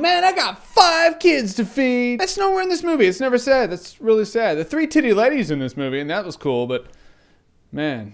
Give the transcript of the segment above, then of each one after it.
man, I got 5 kids to feed. That's nowhere in this movie. It's never said. That's really sad. The 3 titty ladies in this movie, and that was cool, but man.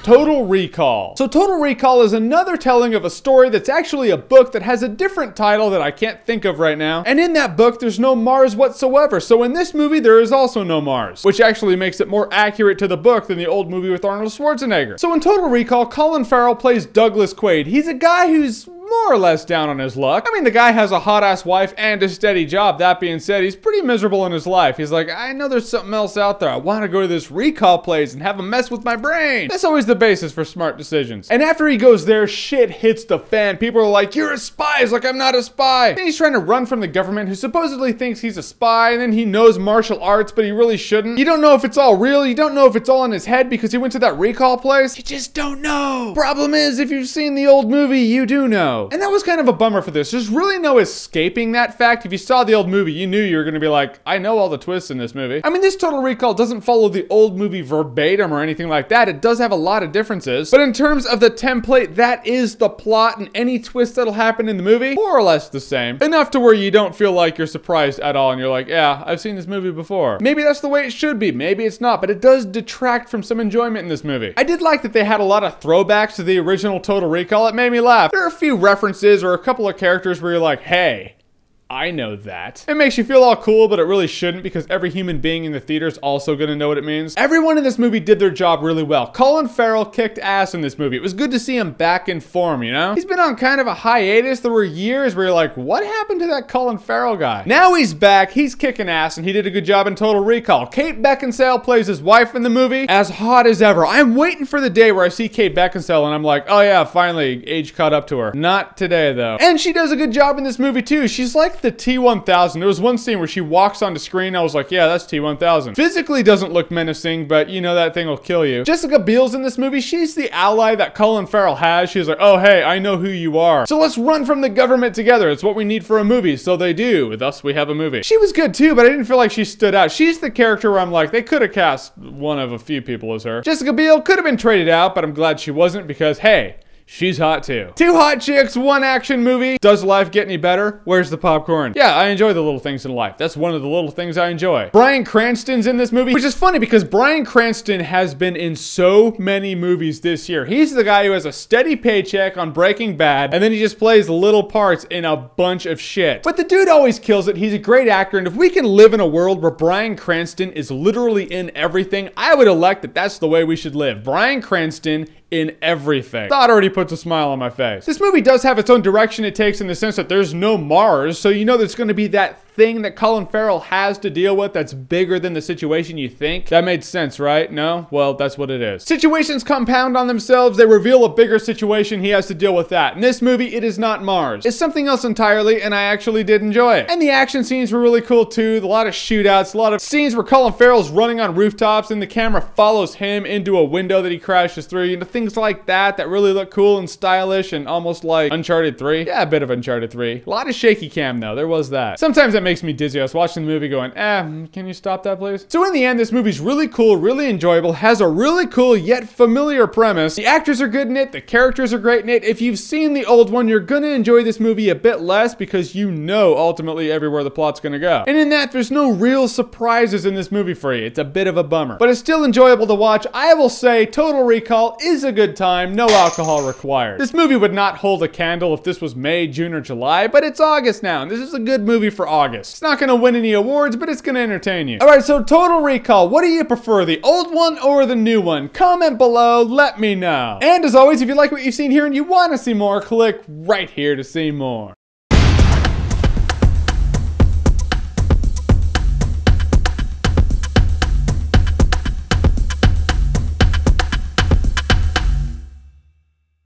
Total Recall. So Total Recall is another telling of a story that's actually a book that has a different title that I can't think of right now. And in that book, there's no Mars whatsoever. So in this movie, there is also no Mars, which actually makes it more accurate to the book than the old movie with Arnold Schwarzenegger. So in Total Recall, Colin Farrell plays Douglas Quaid. He's a guy who's more or less down on his luck. I mean, the guy has a hot-ass wife and a steady job. That being said, he's pretty miserable in his life. He's like, I know there's something else out there. I want to go to this recall place and have a mess with my brain. That's always the basis for smart decisions. And after he goes there, shit hits the fan. People are like, you're a spy. He's like, I'm not a spy. Then he's trying to run from the government who supposedly thinks he's a spy, and then he knows martial arts, but he really shouldn't. You don't know if it's all real. You don't know if it's all in his head because he went to that recall place. You just don't know. Problem is, if you've seen the old movie, you do know. And that was kind of a bummer for this. There's really no escaping that fact. If you saw the old movie, you knew you were going to be like, I know all the twists in this movie. I mean, this Total Recall doesn't follow the old movie verbatim or anything like that. It does have a lot of differences. But in terms of the template, that is the plot, and any twist that'll happen in the movie, more or less the same. Enough to where you don't feel like you're surprised at all, and you're like, yeah, I've seen this movie before. Maybe that's the way it should be. Maybe it's not, but it does detract from some enjoyment in this movie. I did like that they had a lot of throwbacks to the original Total Recall. It made me laugh. There are a few references or a couple of characters where you're like, hey, I know that. It makes you feel all cool, but it really shouldn't because every human being in the theater is also gonna know what it means. Everyone in this movie did their job really well. Colin Farrell kicked ass in this movie. It was good to see him back in form, you know? He's been on kind of a hiatus. There were years where you're like, what happened to that Colin Farrell guy? Now he's back, he's kicking ass, and he did a good job in Total Recall. Kate Beckinsale plays his wife in the movie, as hot as ever. I'm waiting for the day where I see Kate Beckinsale and I'm like, oh yeah, finally, age caught up to her. Not today, though. And she does a good job in this movie, too. She's like the T-1000. There was one scene where she walks on the screen. I was like, yeah, that's T-1000. Physically doesn't look menacing, but you know that thing will kill you. Jessica Biel's in this movie. She's the ally that Colin Farrell has. She's like, oh, hey, I know who you are. So let's run from the government together. It's what we need for a movie. So they do. Thus, we have a movie. She was good, too, but I didn't feel like she stood out. She's the character where I'm like, they could have cast one of a few people as her. Jessica Biel could have been traded out, but I'm glad she wasn't because, hey, she's hot too. 2 hot chicks, 1 action movie. Does life get any better? Where's the popcorn? Yeah, I enjoy the little things in life. That's one of the little things I enjoy. Bryan Cranston's in this movie, which is funny because Bryan Cranston has been in so many movies this year. He's the guy who has a steady paycheck on Breaking Bad, and then he just plays little parts in a bunch of shit. But the dude always kills it. He's a great actor, and if we can live in a world where Bryan Cranston is literally in everything, I would elect that that's the way we should live. Bryan Cranston in everything. That already puts a smile on my face. This movie does have its own direction it takes in the sense that there's no Mars, so you know there's going to be that thing that Colin Farrell has to deal with that's bigger than the situation you think. That made sense, right? No? Well, that's what it is. Situations compound on themselves. They reveal a bigger situation. He has to deal with that. In this movie, it is not Mars. It's something else entirely, and I actually did enjoy it. And the action scenes were really cool too. A lot of shootouts, a lot of scenes where Colin Farrell's running on rooftops and the camera follows him into a window that he crashes through. You know, things like that that really look cool and stylish and almost like Uncharted 3. Yeah, a bit of Uncharted 3. A lot of shaky cam though. There was that. Sometimes that makes me dizzy. I was watching the movie going, can you stop that please? So in the end, this movie's really cool, really enjoyable, has a really cool yet familiar premise. The actors are good in it, the characters are great in it. If you've seen the old one, you're gonna enjoy this movie a bit less because you know ultimately everywhere the plot's gonna go. And in that, there's no real surprises in this movie for you. It's a bit of a bummer. But it's still enjoyable to watch. I will say Total Recall is a good time, no alcohol required. This movie would not hold a candle if this was May, June, or July, but it's August now, and this is a good movie for August. It's not gonna win any awards, but it's gonna entertain you. Alright, so Total Recall, what do you prefer, the old one or the new one? Comment below, let me know. And as always, if you like what you've seen here and you want to see more, click right here to see more.